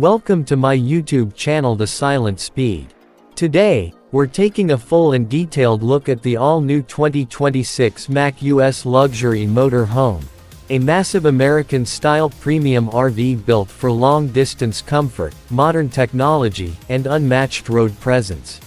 Welcome to my YouTube channel The Silent Speed. Today, we're taking a full and detailed look at the all-new 2026 Mack US Luxury Motor Home, a massive American-style premium RV built for long-distance comfort, modern technology, and unmatched road presence.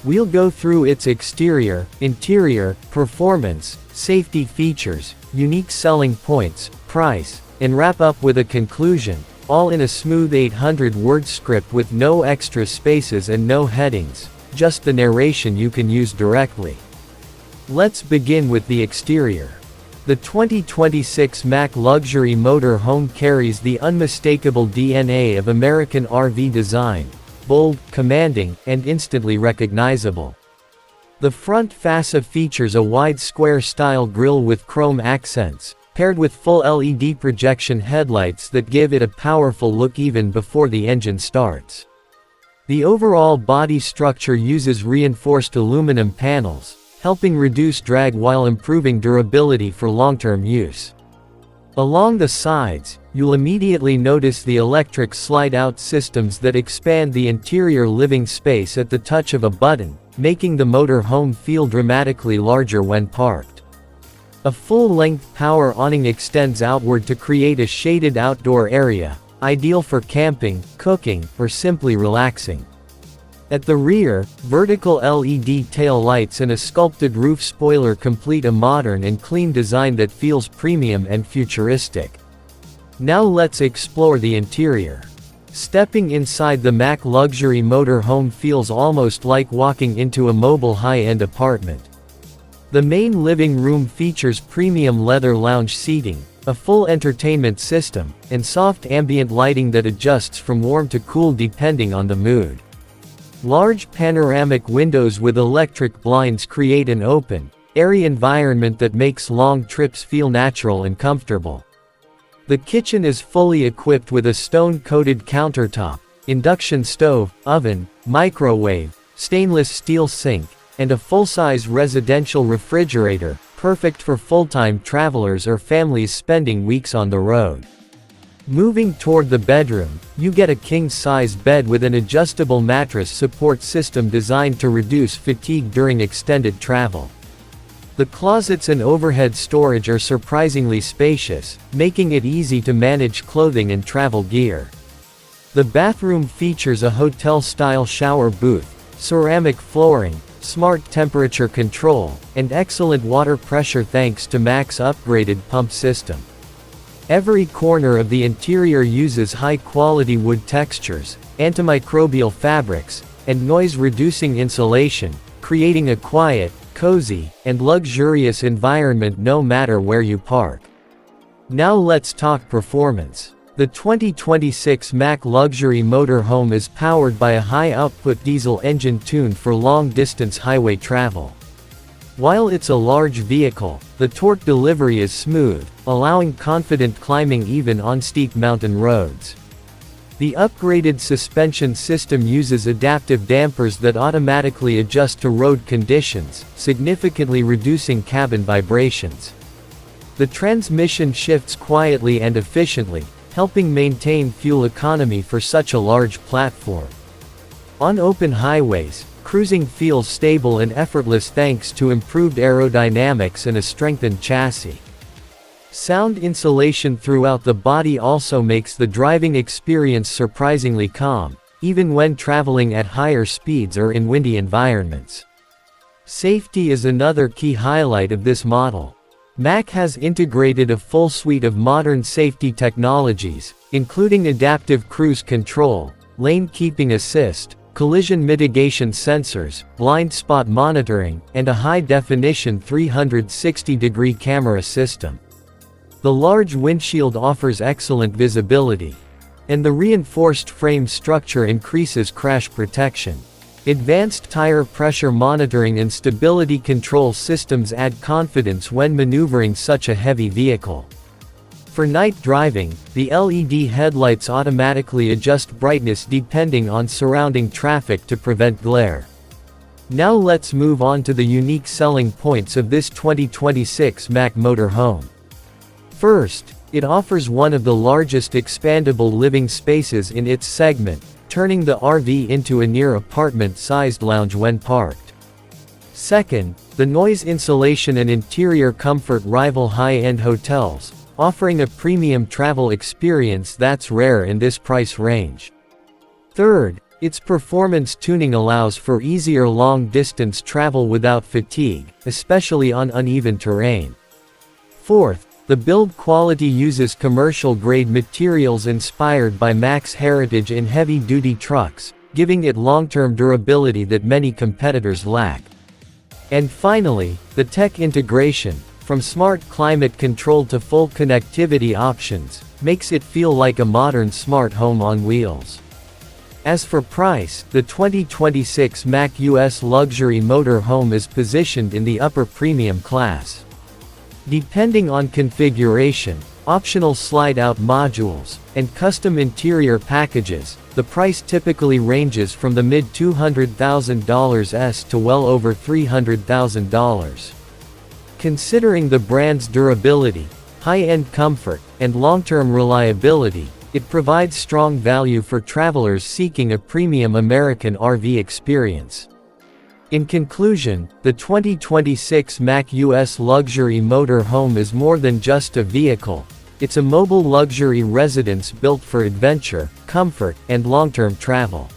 We'll go through its exterior, interior, performance, safety features, unique selling points, price, and wrap up with a conclusion, all in a smooth 800-word script with no extra spaces and no headings, just the narration you can use directly. Let's begin with the exterior. The 2026 Mack Luxury Motor Home carries the unmistakable DNA of American RV design: bold, commanding, and instantly recognizable. The front fascia features a wide square-style grille with chrome accents, paired with full LED projection headlights that give it a powerful look even before the engine starts. The overall body structure uses reinforced aluminum panels, helping reduce drag while improving durability for long-term use. Along the sides, you'll immediately notice the electric slide-out systems that expand the interior living space at the touch of a button, making the motorhome feel dramatically larger when parked. A full-length power awning extends outward to create a shaded outdoor area, ideal for camping, cooking, or simply relaxing. At the rear, vertical LED tail lights and a sculpted roof spoiler complete a modern and clean design that feels premium and futuristic. Now let's explore the interior. Stepping inside the Mack Luxury Motor Home feels almost like walking into a mobile high-end apartment. The main living room features premium leather lounge seating, a full entertainment system, and soft ambient lighting that adjusts from warm to cool depending on the mood. Large panoramic windows with electric blinds create an open, airy environment that makes long trips feel natural and comfortable. The kitchen is fully equipped with a stone-coated countertop, induction stove, oven, microwave, stainless steel sink, and a full-size residential refrigerator, perfect for full-time travelers or families spending weeks on the road. Moving toward the bedroom, you get a king-size bed with an adjustable mattress support system designed to reduce fatigue during extended travel. The closets and overhead storage are surprisingly spacious, making it easy to manage clothing and travel gear. The bathroom features a hotel-style shower booth, ceramic flooring, smart temperature control, and excellent water pressure thanks to Mack's upgraded pump system. Every corner of the interior uses high-quality wood textures, antimicrobial fabrics, and noise-reducing insulation, creating a quiet, cozy, and luxurious environment no matter where you park. Now let's talk performance. The 2026 Mack Luxury Motor Home is powered by a high-output diesel engine tuned for long-distance highway travel. While it's a large vehicle, the torque delivery is smooth, allowing confident climbing even on steep mountain roads. The upgraded suspension system uses adaptive dampers that automatically adjust to road conditions, significantly reducing cabin vibrations. The transmission shifts quietly and efficiently, helping maintain fuel economy for such a large platform. On open highways, cruising feels stable and effortless thanks to improved aerodynamics and a strengthened chassis. Sound insulation throughout the body also makes the driving experience surprisingly calm, even when traveling at higher speeds or in windy environments. Safety is another key highlight of this model. Mack has integrated a full suite of modern safety technologies, including adaptive cruise control, lane keeping assist, collision mitigation sensors, blind spot monitoring, and a high-definition 360-degree camera system. The large windshield offers excellent visibility, and the reinforced frame structure increases crash protection. Advanced tire pressure monitoring and stability control systems add confidence when maneuvering such a heavy vehicle. For night driving, the LED headlights automatically adjust brightness depending on surrounding traffic to prevent glare. Now let's move on to the unique selling points of this 2026 Mack Motor Home. First, It offers one of the largest expandable living spaces in its segment, turning the RV into a near apartment-sized lounge when parked. Second, the noise insulation and interior comfort rival high-end hotels, offering a premium travel experience that's rare in this price range. Third, its performance tuning allows for easier long-distance travel without fatigue, especially on uneven terrain. Fourth, the build quality uses commercial-grade materials inspired by Mack's heritage in heavy-duty trucks, giving it long-term durability that many competitors lack. And finally, the tech integration, from smart climate control to full connectivity options, makes it feel like a modern smart home on wheels. As for price, the 2026 Mack US Luxury Motor Home is positioned in the upper premium class. Depending on configuration, optional slide-out modules, and custom interior packages, the price typically ranges from the mid-$200,000s to well over $300,000. Considering the brand's durability, high-end comfort, and long-term reliability, it provides strong value for travelers seeking a premium American RV experience. In conclusion, the 2026 Mack US Luxury Motor Home is more than just a vehicle. It's a mobile luxury residence built for adventure, comfort, and long-term travel.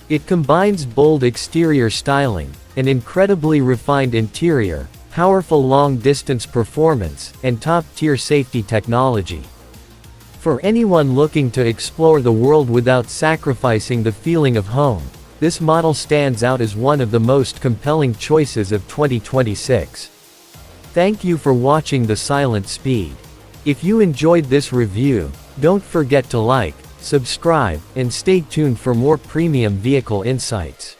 It combines bold exterior styling, an incredibly refined interior, powerful long-distance performance, and top-tier safety technology. For anyone looking to explore the world without sacrificing the feeling of home, this model stands out as one of the most compelling choices of 2026. Thank you for watching The Silent Speed. If you enjoyed this review, don't forget to like, subscribe, and stay tuned for more premium vehicle insights.